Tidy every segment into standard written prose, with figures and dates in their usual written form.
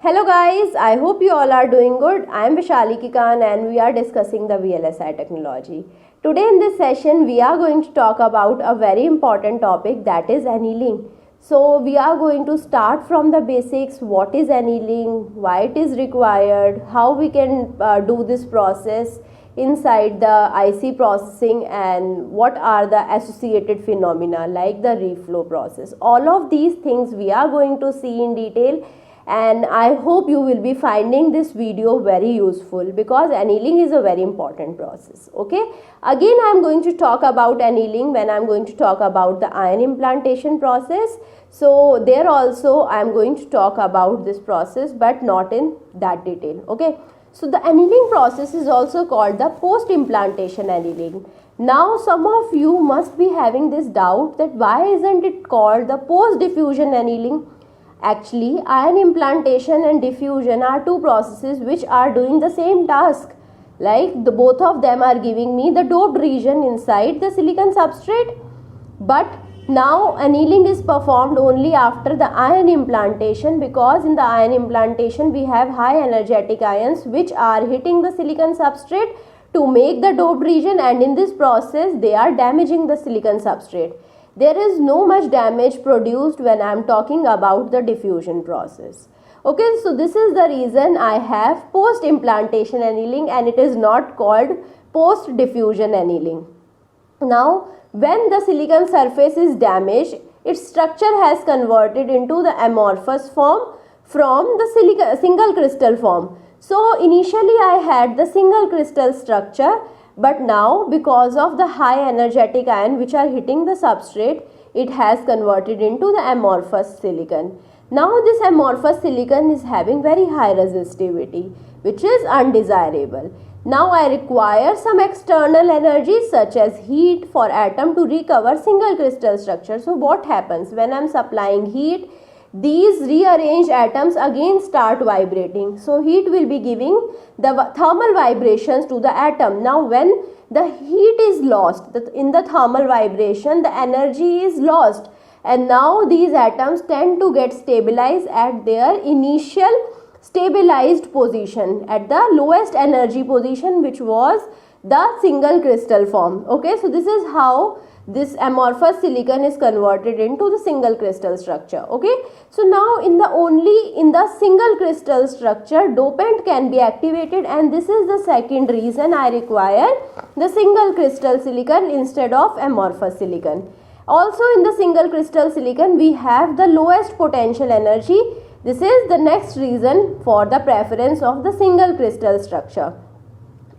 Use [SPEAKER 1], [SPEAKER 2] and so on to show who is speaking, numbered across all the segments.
[SPEAKER 1] Hello guys, I hope you all are doing good. I am Vishali Kikan and we are discussing the VLSI technology. Today in this session we are going to talk about a very important topic, that is annealing. So we are going to start from the basics, what is annealing, why it is required, how we can do this process inside the IC processing, and what are the associated phenomena like the reflow process. All of these things we are going to see in detail, and I hope you will be finding this video very useful because annealing is a very important process. Okay, again I am going to talk about annealing when I am going to talk about the ion implantation process. So there also I am going to talk about this process, but not in that detail. Okay, so the annealing process is also called the post implantation annealing. Now some of you must be having this doubt that why isn't it called the post diffusion annealing. Actually, ion implantation and diffusion are two processes which are doing the same task. Like both of them are giving me the doped region inside the silicon substrate. But now annealing is performed only after the ion implantation, because in the ion implantation we have high energetic ions which are hitting the silicon substrate to make the doped region, and in this process they are damaging the silicon substrate. There is no much damage produced when I am talking about the diffusion process. Okay, so this is the reason I have post implantation annealing and it is not called post diffusion annealing. Now when the silicon surface is damaged, its structure has converted into the amorphous form from the single crystal form. So initially I had the single crystal structure, but now because of the high energetic ion which are hitting the substrate, it has converted into the amorphous silicon. Now this amorphous silicon is having very high resistivity, which is undesirable. Now I require some external energy such as heat for atom to recover single crystal structure. So what happens when I am supplying heat? These rearranged atoms again start vibrating. So heat will be giving the thermal vibrations to the atom. Now when the heat is lost in the thermal vibration, the energy is lost, and now these atoms tend to get stabilized at their initial stabilized position, at the lowest energy position, which was the single crystal form. Okay, so this is how this amorphous silicon is converted into the single crystal structure. Okay, so now in the single crystal structure, dopant can be activated, and this is the second reason I require the single crystal silicon instead of amorphous silicon. Also in the single crystal silicon we have the lowest potential energy. This is the next reason for the preference of the single crystal structure.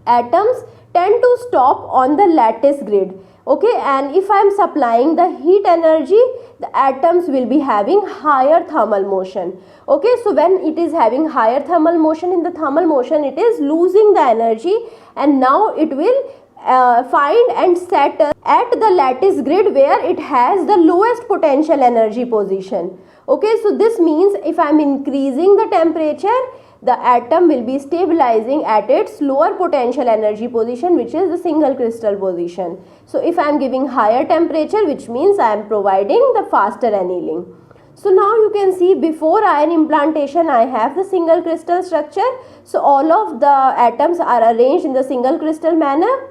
[SPEAKER 1] Atoms tend to stop on the lattice grid. Okay, and if I am supplying the heat energy, the atoms will be having higher thermal motion. Okay, so when it is having higher thermal motion, in the thermal motion it is losing the energy, and now it will find and settle at the lattice grid where it has the lowest potential energy position. Okay, so this means if I am increasing the temperature, the atom will be stabilizing at its lower potential energy position, which is the single crystal position. So if I am giving higher temperature, which means I am providing the faster annealing. So now you can see before ion implantation I have the single crystal structure. So all of the atoms are arranged in the single crystal manner.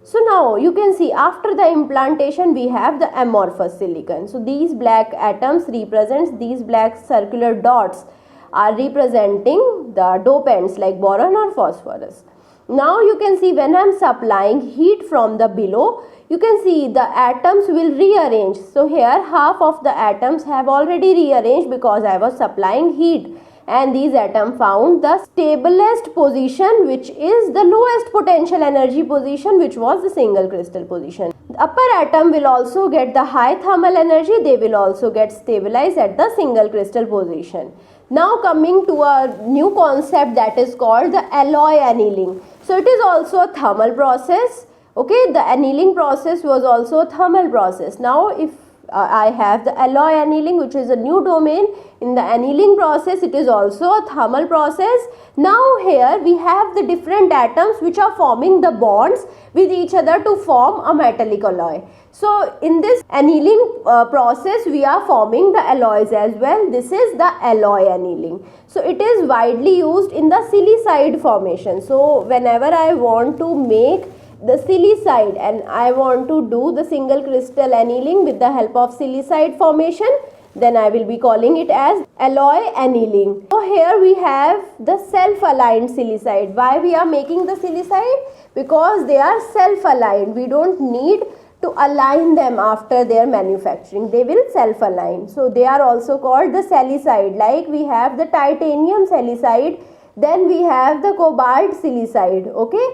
[SPEAKER 1] So now you can see after the implantation we have the amorphous silicon. So these black atoms represents, these black circular dots are representing the dopants like boron or phosphorus. Now you can see when I am supplying heat from the below, you can see the atoms will rearrange. So here half of the atoms have already rearranged because I was supplying heat, and these atoms found the stablest position, which is the lowest potential energy position, which was the single crystal position. The upper atom will also get the high thermal energy, they will also get stabilized at the single crystal position. Now coming to a new concept, that is called the alloy annealing. So it is also a thermal process. Okay, the annealing process was also a thermal process. Now if I have the alloy annealing, which is a new domain in the annealing process, it is also a thermal process. Now here we have the different atoms which are forming the bonds with each other to form a metallic alloy. So in this annealing process, we are forming the alloys as well. This is the alloy annealing. So it is widely used in the silicide formation. So whenever I want to make the silicide and I want to do the single crystal annealing with the help of silicide formation, then I will be calling it as alloy annealing. So here we have the self-aligned silicide. Why we are making the silicide? Because they are self-aligned. We don't need to align them after their manufacturing. They will self-align. So they are also called the silicide. Like we have the titanium silicide, then we have the cobalt silicide. Okay.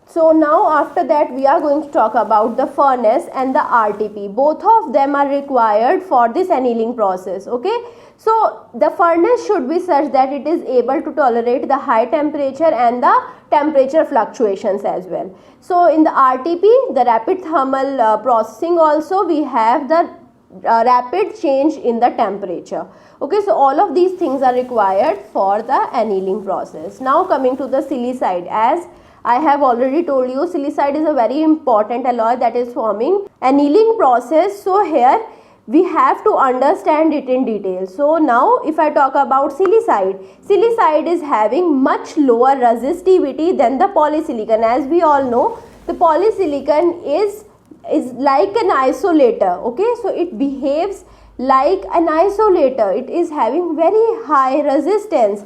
[SPEAKER 1] So now after that we are going to talk about the furnace and the RTP. Both of them are required for this annealing process. Okay. So the furnace should be such that it is able to tolerate the high temperature and the temperature fluctuations as well. So in the RTP, the rapid thermal processing, also we have the rapid change in the temperature. Okay, so all of these things are required for the annealing process. Now coming to the silicide, as I have already told you, silicide is a very important alloy that is forming annealing process. So here we have to understand it in detail. So now if I talk about silicide, silicide is having much lower resistivity than the polysilicon. As we all know, the polysilicon is like an isolator. Okay, so it behaves like an isolator. It is having very high resistance.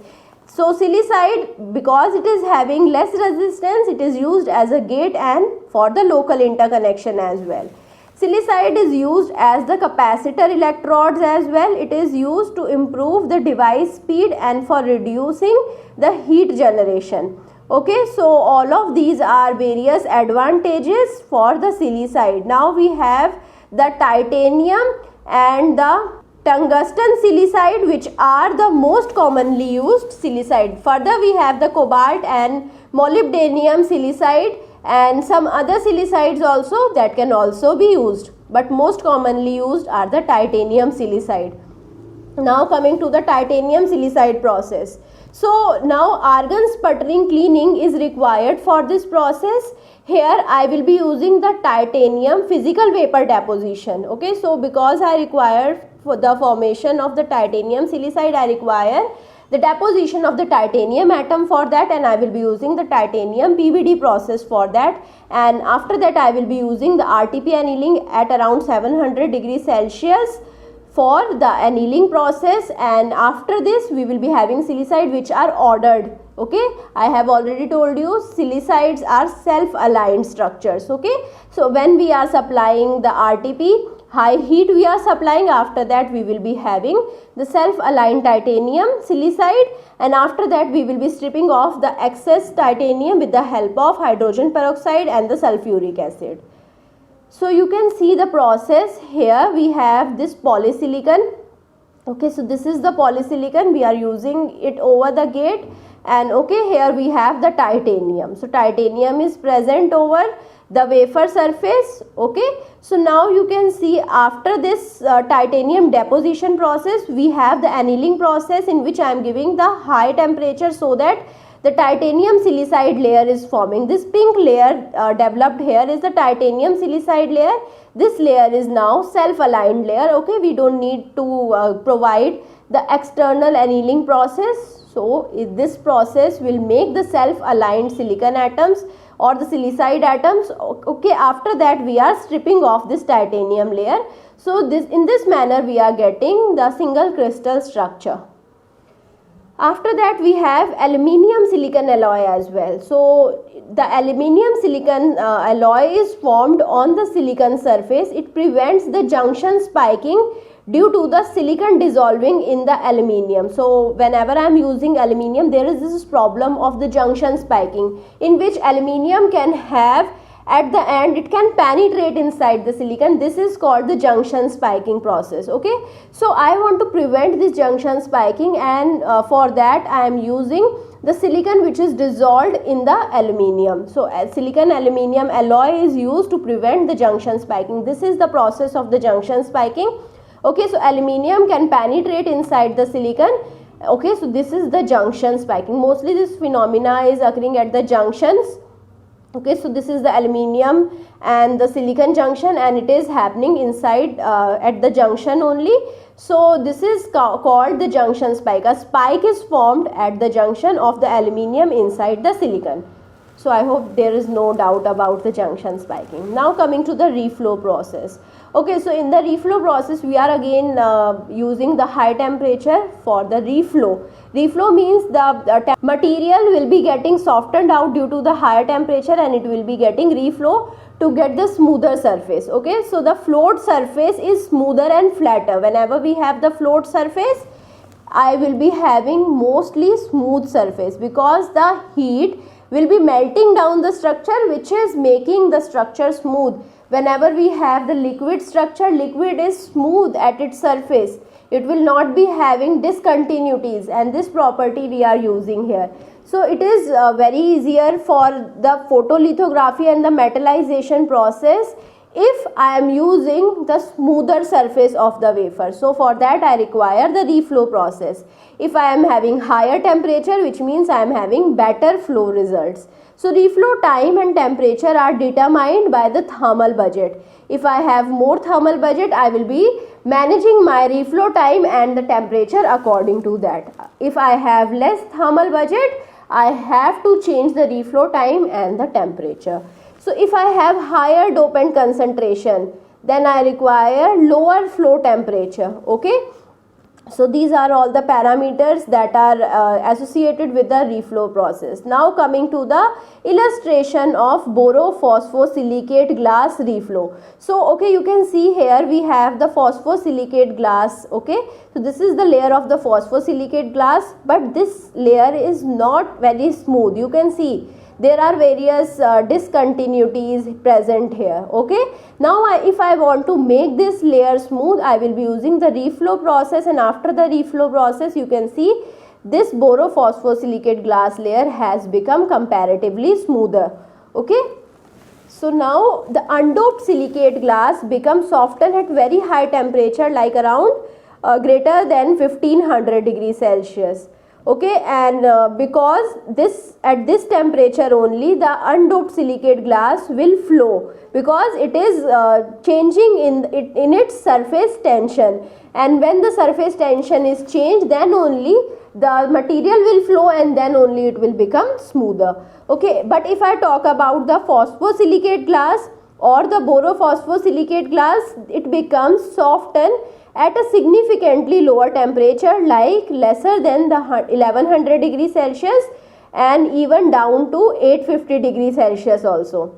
[SPEAKER 1] So silicide, because it is having less resistance, it is used as a gate and for the local interconnection as well. Silicide is used as the capacitor electrodes as well. It is used to improve the device speed and for reducing the heat generation. Okay, so all of these are various advantages for the silicide. Now we have the titanium and the tungsten silicide, which are the most commonly used silicide. Further we have the cobalt and molybdenum silicide and some other silicides also that can also be used, but most commonly used are the titanium silicide. Now coming to the titanium silicide process. So now argon sputtering cleaning is required for this process. Here I will be using the titanium physical vapor deposition. Okay, so because I require for the formation of the titanium silicide, I require the deposition of the titanium atom for that, and I will be using the titanium PVD process for that. And after that I will be using the RTP annealing at around 700 degrees Celsius for the annealing process. And after this we will be having silicide which are ordered. Okay, I have already told you silicides are self-aligned structures. Okay, so when we are supplying the RTP, high heat we are supplying. After that we will be having the self-aligned titanium silicide, and after that we will be stripping off the excess titanium with the help of hydrogen peroxide and the sulfuric acid. So you can see the process. Here we have this polysilicon. Okay, so this is the polysilicon, we are using it over the gate. And okay, here we have the titanium. So titanium is present over the wafer surface. Okay, so now you can see after this titanium deposition process, we have the annealing process in which I am giving the high temperature so that the titanium silicide layer is forming. This pink layer developed here is the titanium silicide layer. This layer is now self-aligned layer. Okay, we don't need to provide the external annealing process. So this process will make the self-aligned silicon atoms or the silicide atoms. Okay, after that we are stripping off this titanium layer. So in this manner we are getting the single crystal structure. After that we have aluminium silicon alloy as well. So the aluminium silicon alloy is formed on the silicon surface. It prevents the junction spiking due to the silicon dissolving in the aluminium. So whenever I am using aluminium, there is this problem of the junction spiking, in which aluminium can have at the end, it can penetrate inside the silicon. This is called the junction spiking process. Okay, so I want to prevent this junction spiking, and for that I am using the silicon which is dissolved in the aluminium. So silicon aluminium alloy is used to prevent the junction spiking. This is the process of the junction spiking. Okay, so aluminium can penetrate inside the silicon. Okay, so this is the junction spiking. Mostly this phenomena is occurring at the junctions. Okay, so this is the aluminium and the silicon junction, and it is happening inside at the junction only. So this is called the junction spike. A spike is formed at the junction of the aluminium inside the silicon. So I hope there is no doubt about the junction spiking. Now coming to the reflow process. Okay, so in the reflow process we are again using the high temperature for the reflow. Reflow means the material will be getting softened out due to the higher temperature, and it will be getting reflow to get the smoother surface. Okay, so the flowed surface is smoother and flatter. Whenever we have the flowed surface, I will be having mostly smooth surface, because the heat will be melting down the structure, which is making the structure smooth. Whenever we have the liquid structure, liquid is smooth at its surface. It will not be having discontinuities, and this property we are using here. So it is very easier for the photolithography and the metallization process if I am using the smoother surface of the wafer. So for that I require the reflow process. If I am having higher temperature, which means I am having better flow results. So reflow time and temperature are determined by the thermal budget. If I have more thermal budget, I will be managing my reflow time and the temperature according to that. If I have less thermal budget, I have to change the reflow time and the temperature. So if I have higher dopant concentration, then I require lower flow temperature. Okay, so these are all the parameters that are associated with the reflow process. Now coming to the illustration of borophosphosilicate glass reflow. So okay, you can see here we have the phosphosilicate glass. Okay, so this is the layer of the phosphosilicate glass, but this layer is not very smooth. You can see there are various discontinuities present here. Okay, now if I want to make this layer smooth, I will be using the reflow process, and after the reflow process you can see this borophosphosilicate glass layer has become comparatively smoother. Okay, so now the undoped silicate glass becomes softened at very high temperature, like around greater than 1500 degrees Celsius. Okay, and because this at this temperature only the undoped silicate glass will flow, because it is changing in its surface tension, and when the surface tension is changed, then only the material will flow, and then only it will become smoother. Okay, but if I talk about the phosphosilicate glass or the borophosphosilicate glass, it becomes softened at a significantly lower temperature, like lesser than the 1100 degrees Celsius and even down to 850 degrees Celsius also.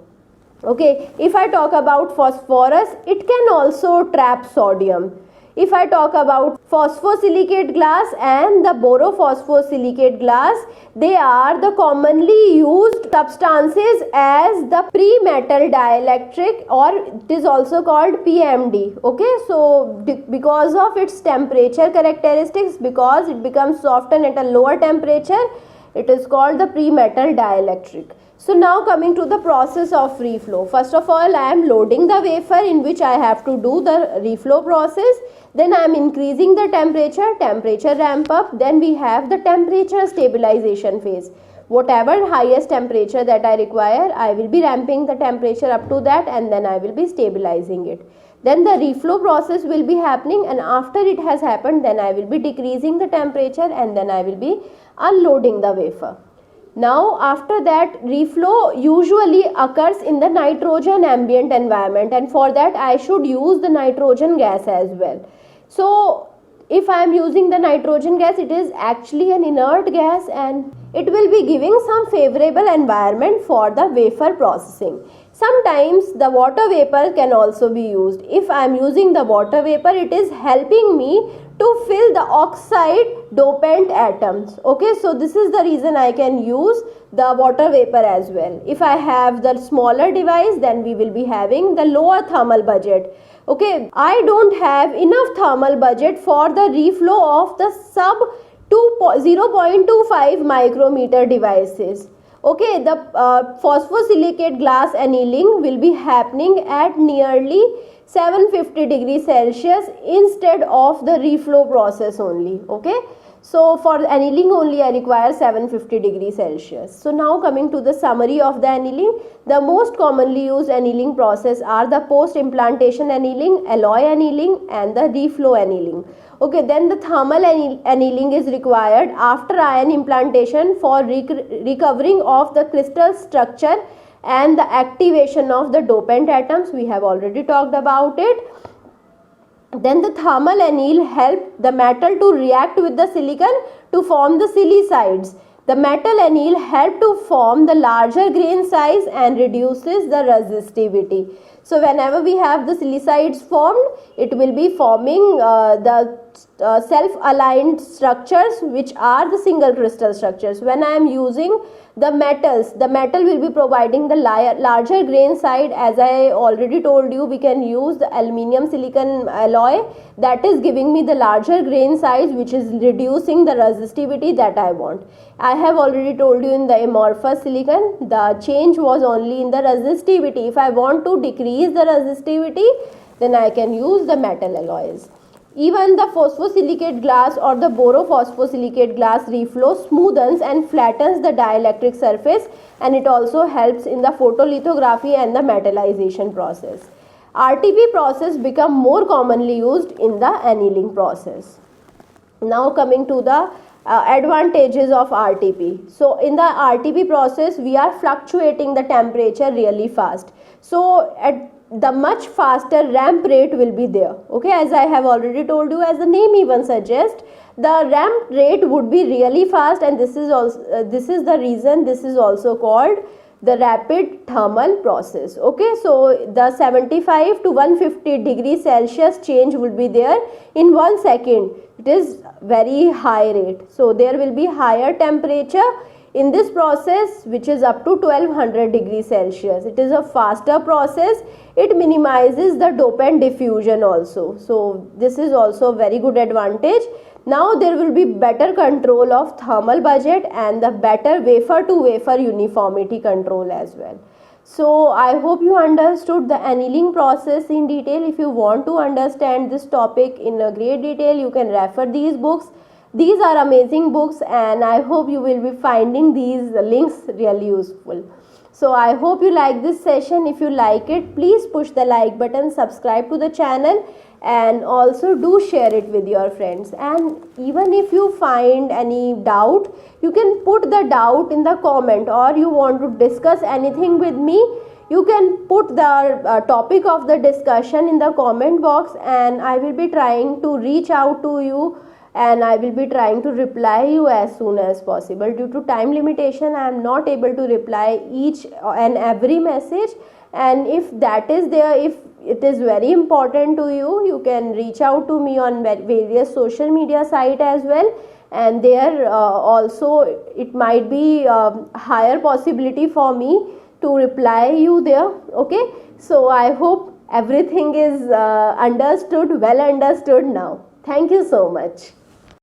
[SPEAKER 1] Okay, if I talk about phosphorus, it can also trap sodium. If I talk about phosphosilicate glass and the borophosphosilicate glass, they are the commonly used substances as the pre-metal dielectric, or it is also called PMD. Okay, so because of its temperature characteristics, because it becomes softened at a lower temperature, it is called the pre-metal dielectric. So now coming to the process of reflow. First of all, I am loading the wafer in which I have to do the reflow process. Then I am increasing the temperature ramp up. Then we have the temperature stabilization phase. Whatever highest temperature that I require, I will be ramping the temperature up to that, and then I will be stabilizing it. Then the reflow process will be happening, and after it has happened, then I will be decreasing the temperature, and then I will be unloading the wafer. Now after that, reflow usually occurs in the nitrogen ambient environment, and for that I should use the nitrogen gas as well. So if I am using the nitrogen gas, it is actually an inert gas, and it will be giving some favorable environment for the wafer processing. Sometimes the water vapor can also be used. If I am using the water vapor, it is helping me to fill the oxide dopant atoms. Okay, so this is the reason I can use the water vapor as well. If I have the smaller device, then we will be having the lower thermal budget. Okay, I don't have enough thermal budget for the reflow of the sub 0.25 micrometer devices. Okay, the phosphosilicate glass annealing will be happening at nearly 750 degrees Celsius instead of the reflow process only. Okay, So for annealing only I require 750 degrees Celsius. So now coming to the summary of the annealing, the most commonly used annealing process are the post-implantation annealing, alloy annealing and the reflow annealing. Okay, then the thermal annealing is required after ion implantation for recovering of the crystal structure and the activation of the dopant atoms. We have already talked about it. Then the thermal anneal help the metal to react with the silicon to form the silicides. The metal anneal help to form the larger grain size and reduces the resistivity. So whenever we have the silicides formed, it will be forming the self-aligned structures which are the single crystal structures. When I am using the metals, the metal will be providing the larger grain side. As I already told you, we can use the aluminium silicon alloy, that is giving me the larger grain size which is reducing the resistivity that I want. I have already told you in the amorphous silicon, the change was only in the resistivity. If I want to decrease the resistivity, then I can use the metal alloys. Even the phosphosilicate glass or the borophosphosilicate glass reflow smoothens and flattens the dielectric surface, and it also helps in the photolithography and the metallization process. RTP process become more commonly used in the annealing process. Now coming to the advantages of RTP. So in the RTP process we are fluctuating the temperature really fast. So at the much faster ramp rate will be there. Okay, as I have already told you, as the name even suggests, the ramp rate would be really fast, and this is the reason this is also called the rapid thermal process. Okay, so the 75 to 150 degrees Celsius change will be there in 1 second. It is very high rate, so there will be higher temperature in this process, which is up to 1200 degrees Celsius. It is a faster process. It minimizes the dopant diffusion also. So this is also a very good advantage. Now there will be better control of thermal budget and the better wafer to wafer uniformity control as well. So I hope you understood the annealing process in detail. If you want to understand this topic in a great detail, you can refer these books. These are amazing books, and I hope you will be finding these links really useful. So I hope you like this session. If you like it, please push the like button, subscribe to the channel, and also do share it with your friends. And even if you find any doubt, you can put the doubt in the comment, or you want to discuss anything with me, you can put the topic of the discussion in the comment box, and I will be trying to reach out to you, and I will be trying to reply you as soon as possible. Due to time limitation, I am not able to reply each and every message, and if that is there, if it is very important to you, you can reach out to me on various social media sites as well, and there also it might be higher possibility for me to reply you there. Okay, so I hope everything is well understood now. Thank you so much.